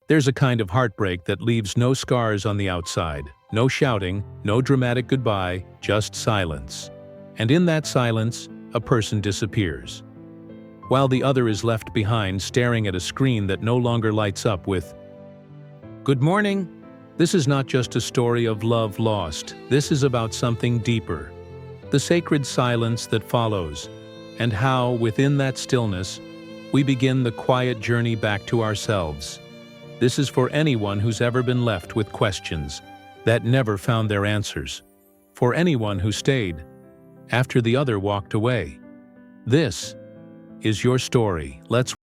There's a kind of heartbreak that leaves no scars on the outside, no shouting, no dramatic goodbye, just silence. And in that silence, a person disappears, while the other is left behind staring at a screen that no longer lights up with, "Good morning." This is not just a story of love lost. This is about something deeper. The sacred silence that follows, and how, within that stillness, we begin the quiet journey back to ourselves. This is for anyone who's ever been left with questions that never found their answers. For anyone who stayed after the other walked away. This is your story. Let's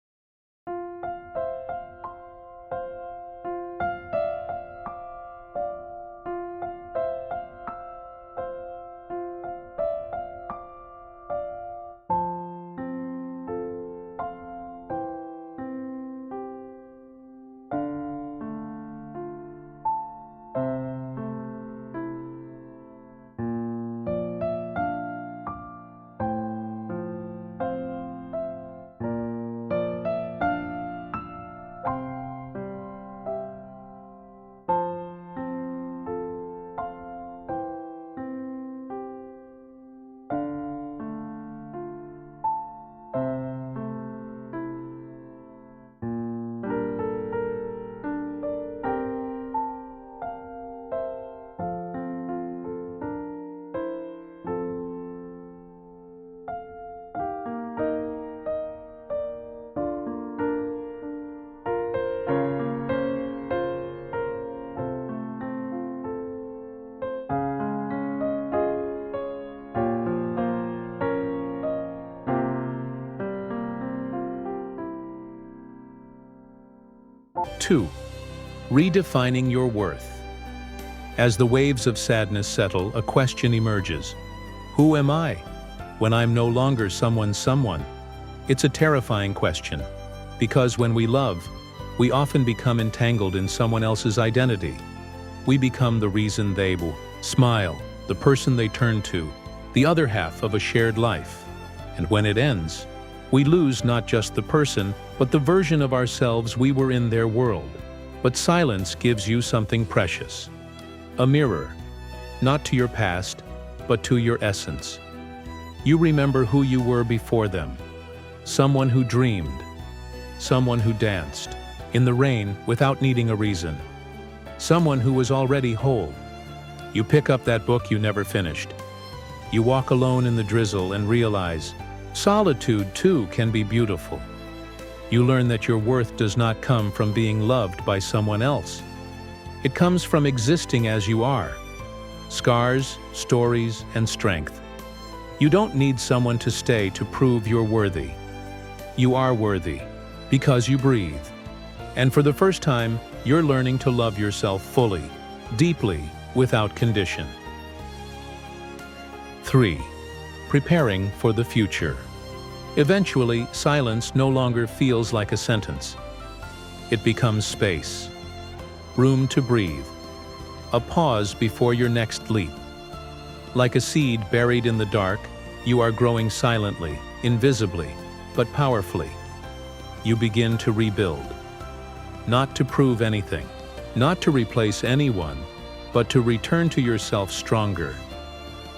2. Redefining your worth. As the waves of sadness settle, a question emerges. Who am I when I'm no longer someone's someone? It's a terrifying question, because when we love, we often become entangled in someone else's identity. We become the reason they smile, the person they turn to, the other half of a shared life. And when it ends, we lose not just the person, but the version of ourselves we were in their world. But silence gives you something precious. A mirror, not to your past, but to your essence. You remember who you were before them. Someone who dreamed. Someone who danced in the rain without needing a reason. Someone who was already whole. You pick up that book you never finished. You walk alone in the drizzle and realize solitude too can be beautiful. You learn that your worth does not come from being loved by someone else. It comes from existing as you are. Scars, stories, and strength. You don't need someone to stay to prove you're worthy. You are worthy because you breathe. And for the first time, you're learning to love yourself fully, deeply, without condition. 3. Preparing for the future. Eventually, silence no longer feels like a sentence. It becomes space, room to breathe, a pause before your next leap. Like a seed buried in the dark, you are growing silently, invisibly, but powerfully. You begin to rebuild. Not to prove anything, not to replace anyone, but to return to yourself stronger.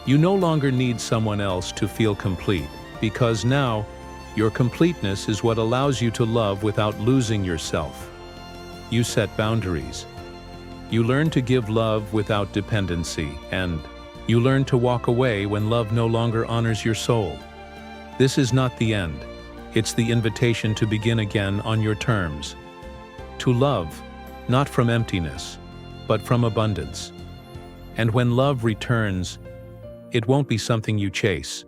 You no longer need someone else to feel complete, because now, your completeness is what allows you to love without losing yourself. You set boundaries. You learn to give love without dependency, and you learn to walk away when love no longer honors your soul. This is not the end. It's the invitation to begin again on your terms. To love, not from emptiness, but from abundance. And when love returns, it won't be something you chase.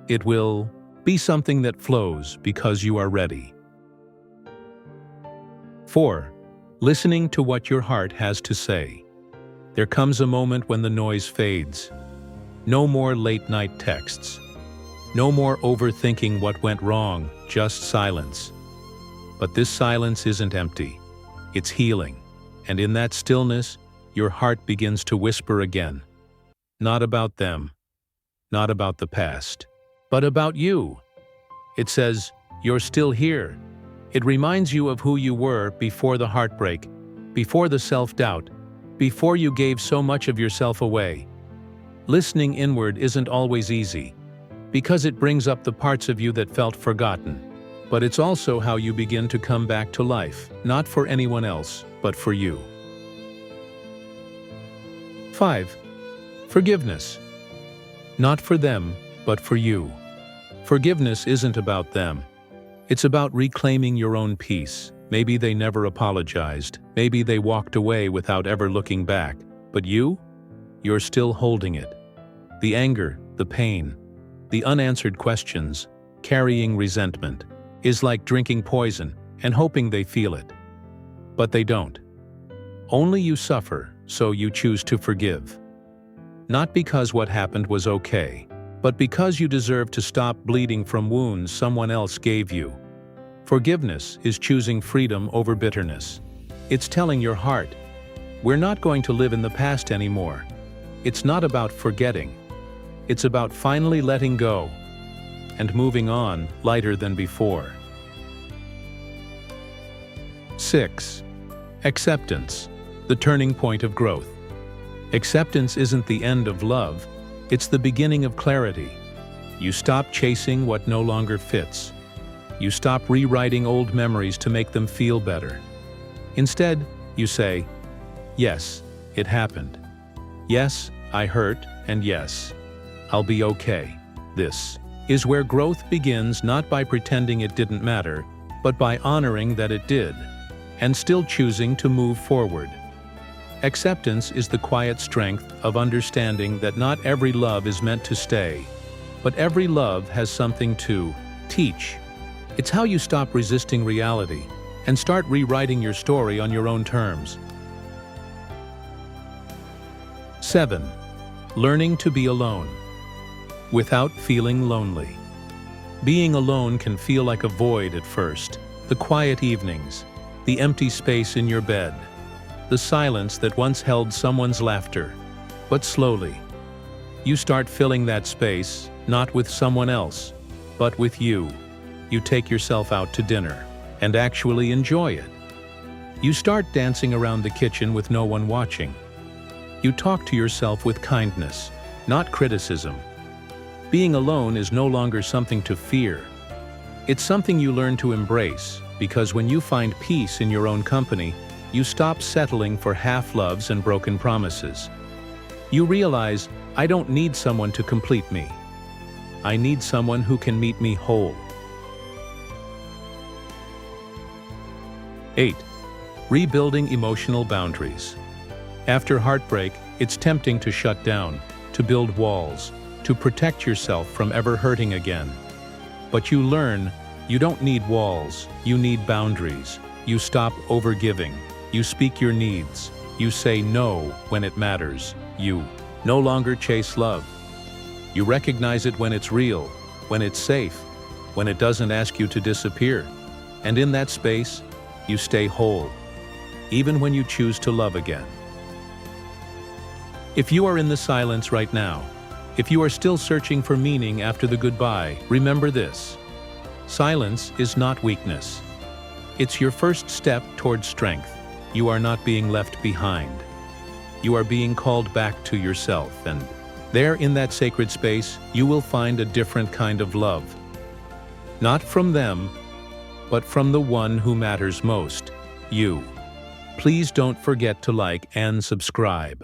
It will be something that flows because you are ready. 4. Listening to what your heart has to say. There comes a moment when the noise fades. No more late-night texts. No more overthinking what went wrong, just silence. But this silence isn't empty. It's healing. And in that stillness, your heart begins to whisper again. Not about them, not about the past, but about you. It says, you're still here. It reminds you of who you were before the heartbreak, before the self-doubt, before you gave so much of yourself away. Listening inward isn't always easy, because it brings up the parts of you that felt forgotten. But it's also how you begin to come back to life, not for anyone else, but for you. 5. Forgiveness. Not for them, but for you. Forgiveness isn't about them. It's about reclaiming your own peace. Maybe they never apologized. Maybe they walked away without ever looking back. But you're still holding it. The anger, the pain, the unanswered questions, carrying resentment, is like drinking poison and hoping they feel it. But they don't. Only you suffer, so you choose to forgive. Not because what happened was okay, but because you deserve to stop bleeding from wounds someone else gave you. Forgiveness is choosing freedom over bitterness. It's telling your heart, we're not going to live in the past anymore. It's not about forgetting. It's about finally letting go and moving on lighter than before. 6. Acceptance, the turning point of growth. Acceptance isn't the end of love, it's the beginning of clarity. You stop chasing what no longer fits. You stop rewriting old memories to make them feel better. Instead, you say, yes, it happened. Yes, I hurt, and yes, I'll be okay. This is where growth begins, not by pretending it didn't matter, but by honoring that it did, and still choosing to move forward. Acceptance is the quiet strength of understanding that not every love is meant to stay, but every love has something to teach. It's how you stop resisting reality and start rewriting your story on your own terms. 7. Learning to be alone without feeling lonely. Being alone can feel like a void at first. The quiet evenings, the empty space in your bed, the silence that once held someone's laughter. But slowly, you start filling that space, not with someone else, but with you. You take yourself out to dinner and actually enjoy it. You start dancing around the kitchen with no one watching. You talk to yourself with kindness, not criticism. Being alone is no longer something to fear. It's something you learn to embrace, because when you find peace in your own company, you stop settling for half-loves and broken promises. You realize, I don't need someone to complete me. I need someone who can meet me whole. 8. Rebuilding emotional boundaries. After heartbreak, it's tempting to shut down, to build walls, to protect yourself from ever hurting again. But you learn, you don't need walls, you need boundaries. You stop overgiving. You speak your needs. You say no when it matters. You no longer chase love. You recognize it when it's real, when it's safe, when it doesn't ask you to disappear. And in that space, you stay whole, even when you choose to love again. If you are in the silence right now, if you are still searching for meaning after the goodbye, remember this. Silence is not weakness. It's your first step towards strength. You are not being left behind. You are being called back to yourself, and there in that sacred space, you will find a different kind of love. Not from them, but from the one who matters most, you. Please don't forget to like and subscribe.